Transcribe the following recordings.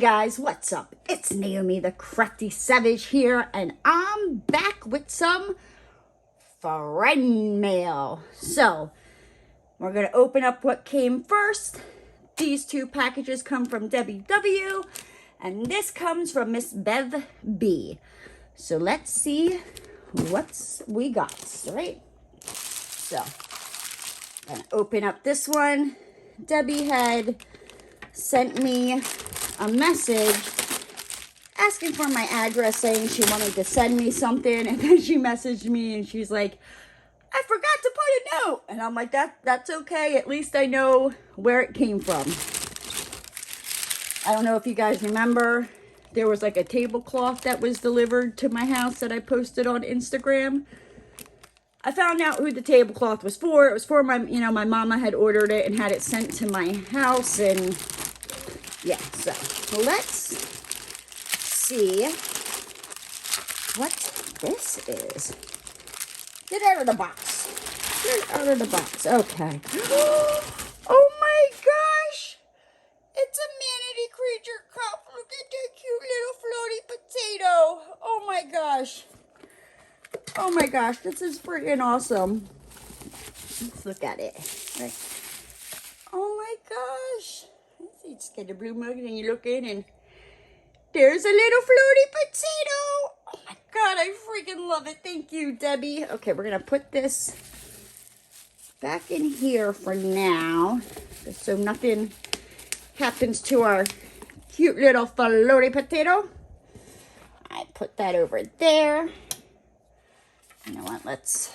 guys, what's up? It's Naomi the Crafty Savage here, and I'm back with some friend mail. So, we're going to open up what came first. These two packages come from Debbie W, and this comes from Miss Bev Bee. So, let's see what we got, right? So, I'm going to open up this one. Debbie had sent me a message asking for my address, saying she wanted to send me something, and then she messaged me and she's like, I forgot to put a note. And I'm like, that's okay, at least I know where it came from. I don't know if you guys remember, there was like a tablecloth that was delivered to my house that I posted on Instagram. I found out who the tablecloth was for. It was for my, my mama had ordered it and had it sent to my house, and yeah, so let's see what this is. Get out of the box. Get out of the box. Okay. Oh my gosh. It's a manatee creature cup. Look at that cute little floaty potato. Oh my gosh. Oh my gosh. This is freaking awesome. Let's look at it. Right. Oh my gosh. It's got a blue mug, and you look in and there's a little floaty potato. Oh my god, I freaking love it. Thank you, Debbie. Okay, we're gonna put this back in here for now, just so nothing happens to our cute little floaty potato. I put that over there. You know what, let's,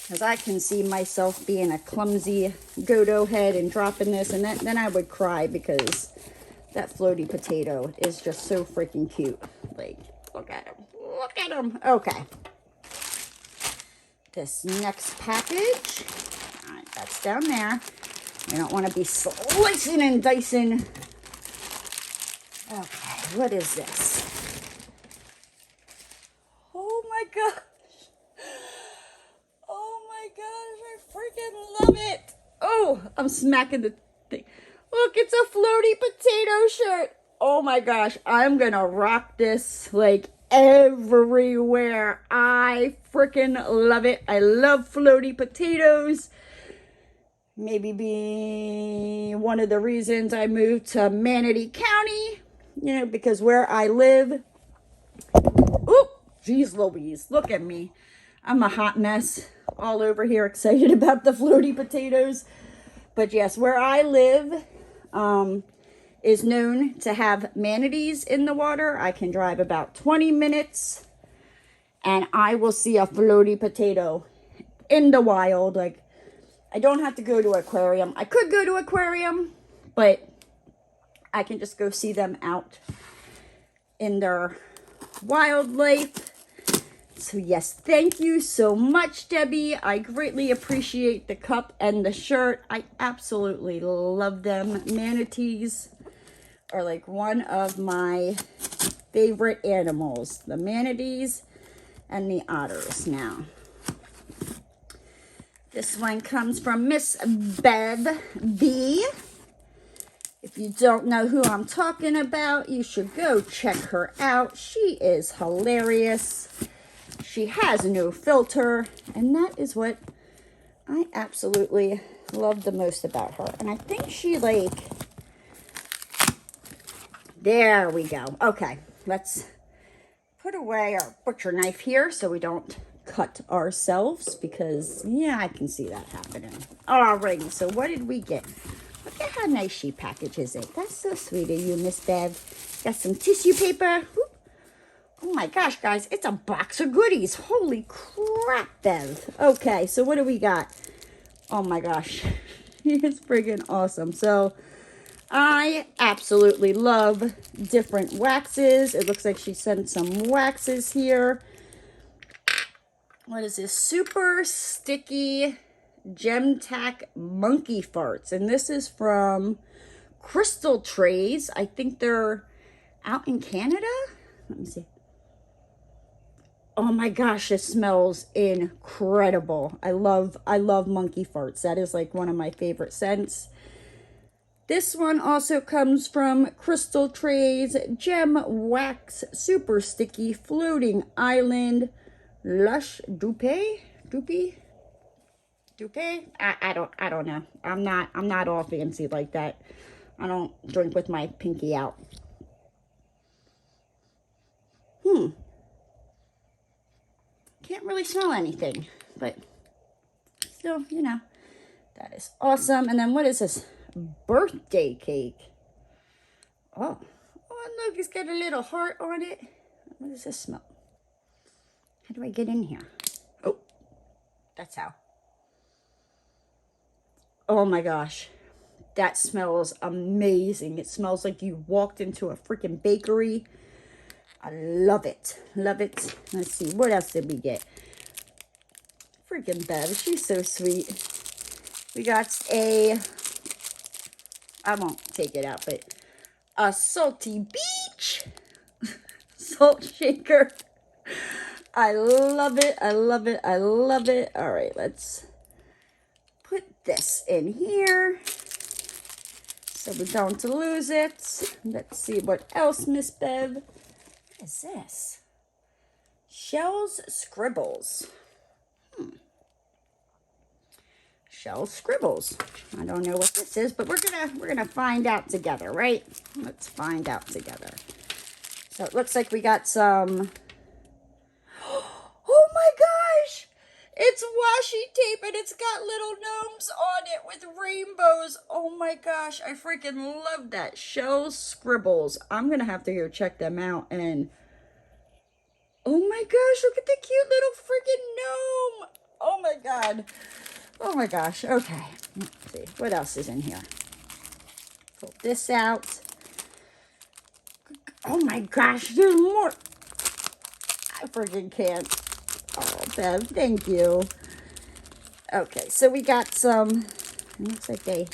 because I can see myself being a clumsy Godo head and dropping this, and then I would cry, because that floaty potato is just so freaking cute. Like, look at him. Look at him. Okay. This next package, all right, that's down there. I don't want to be slicing and dicing. Okay, what is this? Oh my god. I freaking love it. Oh, I'm smacking the thing. Look, it's a floaty potato shirt. Oh my gosh, I'm gonna rock this like everywhere. I freaking love it. I love floaty potatoes. Maybe being one of the reasons I moved to Manatee County, because where I live. Oh, geez Louise, look at me. I'm a hot mess all over here, excited about the floaty potatoes. But yes, where I live is known to have manatees in the water. I can drive about 20 minutes and I will see a floaty potato in the wild. Like, I don't have to go to an aquarium. I could go to an aquarium, but I can just go see them out in their wildlife. So yes, thank you so much, Debbie. I greatly appreciate the cup and the shirt. I absolutely love them. Manatees are like one of my favorite animals. The manatees and the otters. Now, this one comes from Miss Bev Bee. If you don't know who I'm talking about, you should go check her out. She is hilarious. She has no filter, and that is what I absolutely love the most about her. And I think she there we go. Okay, let's put away our butcher knife here so we don't cut ourselves, because, yeah, I can see that happening. Alrighty, so what did we get? Look at how nice she packages it. That's so sweet of you, Miss Bev. Got some tissue paper. Whoop. Oh my gosh, guys, it's a box of goodies. Holy crap, Bev. Okay, so what do we got? Oh my gosh, it's friggin' awesome. So, I absolutely love different waxes. It looks like she sent some waxes here. What is this? Super sticky gem tack monkey farts. And this is from Crystal Trays. I think they're out in Canada. Let me see. Oh my gosh, it smells incredible. I love monkey farts. That is like one of my favorite scents. This one also comes from Crystal Trays Gem Wax Super Sticky Floating Island Lush Dupe. I don't know. I'm not all fancy like that. I don't drink with my pinky out. Can't really smell anything, but still, you know, that is awesome. And then what is this? Birthday cake. Oh, look, it's got a little heart on it. What does this smell? How do I get in here? Oh, that's how. Oh my gosh, that smells amazing. It smells like you walked into a freaking bakery. I love it. Love it. Let's see, what else did we get? Freaking Bev, she's so sweet. We got a, I won't take it out, but a Salty Beach salt shaker. I love it. I love it. I love it. All right, let's put this in here so we don't lose it. Let's see what else, Miss Bev. What is this? Shell's Scribbles. Shell's Scribbles. I don't know what this is, but we're gonna find out together, right? Let's find out together. So it looks like we got some. Oh my gosh! It's washi tape and it's got little gnomes on it with rainbows. Oh my gosh, I freaking love that. Shell's Scribbles. I'm gonna have to go check them out. And oh my gosh, look at the cute little freaking gnome. Oh my god. Oh my gosh. Okay. Let's see. What else is in here? Pull this out. Oh my gosh, there's more. I freaking can't. Oh, Bev, thank you. Okay, so we got some. It looks like they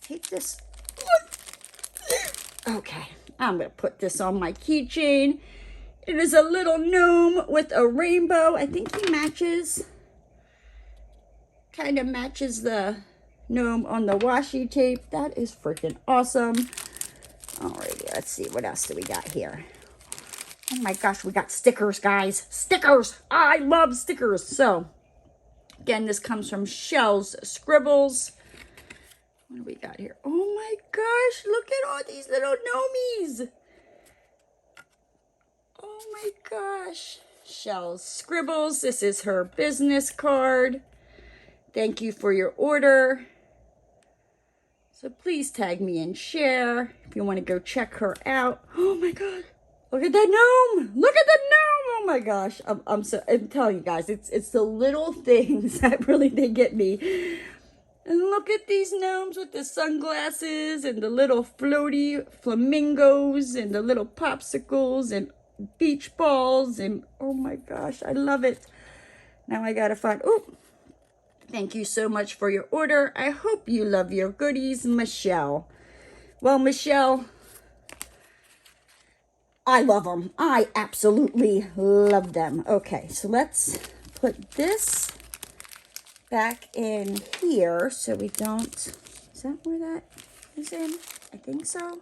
take this. Okay, I'm going to put this on my keychain. It is a little gnome with a rainbow. I think he matches. Kind of matches the gnome on the washi tape. That is freaking awesome. Alrighty, let's see. What else do we got here? Oh my gosh, we got stickers, guys. Stickers! I love stickers. So, again, this comes from Shell's Scribbles. What do we got here? Oh my gosh, look at all these little gnomies. Oh my gosh. Shell's Scribbles. This is her business card. Thank you for your order. So please tag me and share if you want to go check her out. Oh my god. Look at that gnome. Look at the gnome. Oh my gosh. I'm telling you guys, it's the little things that really they get me. And look at these gnomes with the sunglasses and the little floaty flamingos and the little popsicles and beach balls. And oh my gosh, I love it. Now I gotta find, oh, thank you so much for your order. I hope you love your goodies, Michelle. Well, Michelle, I love them. I absolutely love them. Okay, so let's put this back in here so we don't, is that where that is in? I think so.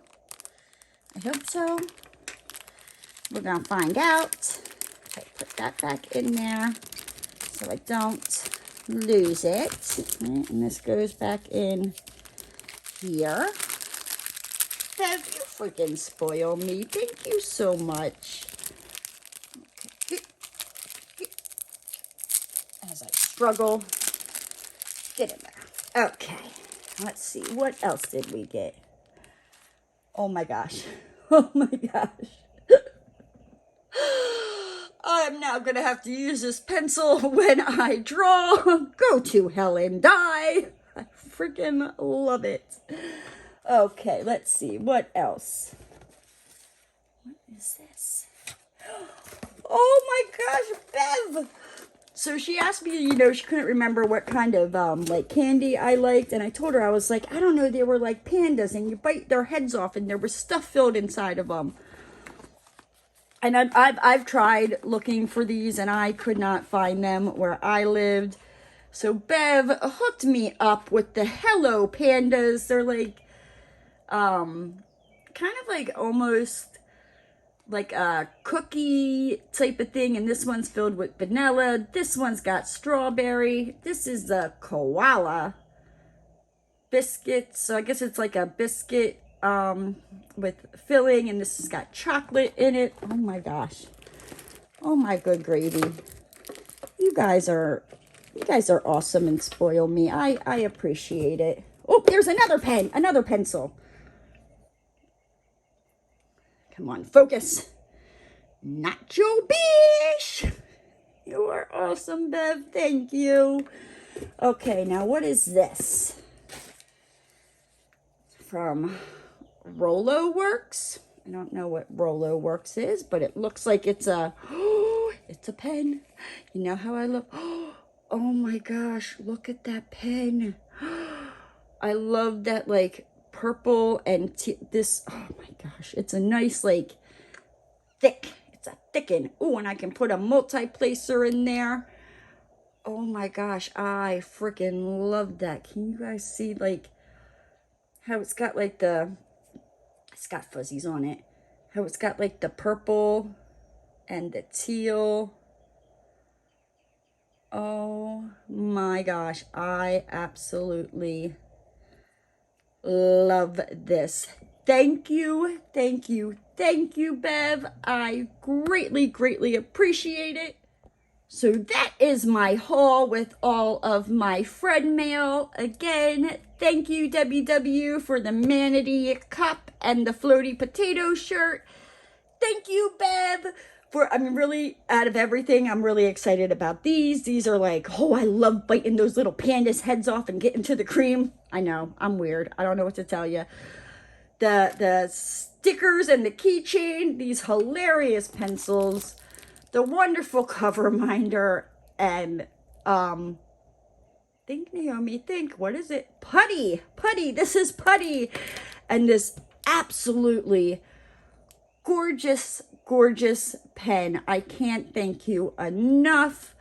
I hope so. We're going to find out. Okay, put that back in there so I don't lose it. Right, and this goes back in here. Bev, you freaking spoil me. Thank you so much. Okay. As I struggle, get in there. Okay, let's see. What else did we get? Oh my gosh. Oh my gosh. I'm now going to have to use this pencil when I draw. Go to hell and die. I freaking love it. Okay, let's see. What else? What is this? Oh my gosh, Bev! So she asked me, you know, she couldn't remember what kind of, like, candy I liked. And I told her, I was like, I don't know, they were like pandas. And you bite their heads off and there was stuff filled inside of them. And I've tried looking for these and I could not find them where I lived. So Bev hooked me up with the Hello Pandas. They're like kind of like almost like a cookie type of thing, and this one's filled with vanilla. This one's got strawberry. This is the koala biscuit, so I guess it's like a biscuit with filling, and this has got chocolate in it. Oh my gosh. Oh my good gravy. You guys are awesome and spoil me. I appreciate it. Oh, there's another pen, another pencil. Come on, focus. Nacho Bish. You are awesome, Bev. Thank you. Okay, now what is this? From Rolo Works. I don't know what Rolo Works is, but it looks like it's a it's a pen. You know how I love, oh my gosh, look at that pen. I love that like purple and this, oh my gosh, it's a nice like thick, it's a thicken. Oh, and I can put a multi-placer in there. Oh my gosh, I freaking love that. Can you guys see like how it's got like it's got fuzzies on it. How it's got like the purple and the teal. Oh my gosh, I absolutely love this. Thank you, thank you, thank you, Bev. I greatly, greatly appreciate it. So that is my haul with all of my friend mail. Again, thank you, Debbie W, for the manatee cup and the floaty potato shirt. Thank you, Bev, for, I mean, really, out of everything, I'm really excited about these. These are like, oh, I love biting those little pandas' heads off and getting to the cream. I know, I'm weird. I don't know what to tell you. The stickers and the keychain, these hilarious pencils, the wonderful cover minder, and think, Naomi, think, what is it? Putty, this is putty, and this absolutely gorgeous, gorgeous pen. I can't thank you enough.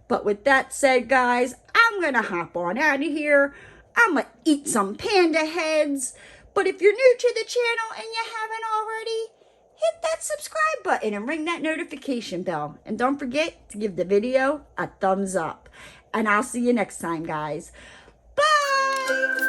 But with that said, guys, I'm gonna hop on out of here. I'm gonna eat some panda heads. But if you're new to the channel and you haven't already, hit that subscribe button and ring that notification bell. And don't forget to give the video a thumbs up. And I'll see you next time, guys. Bye!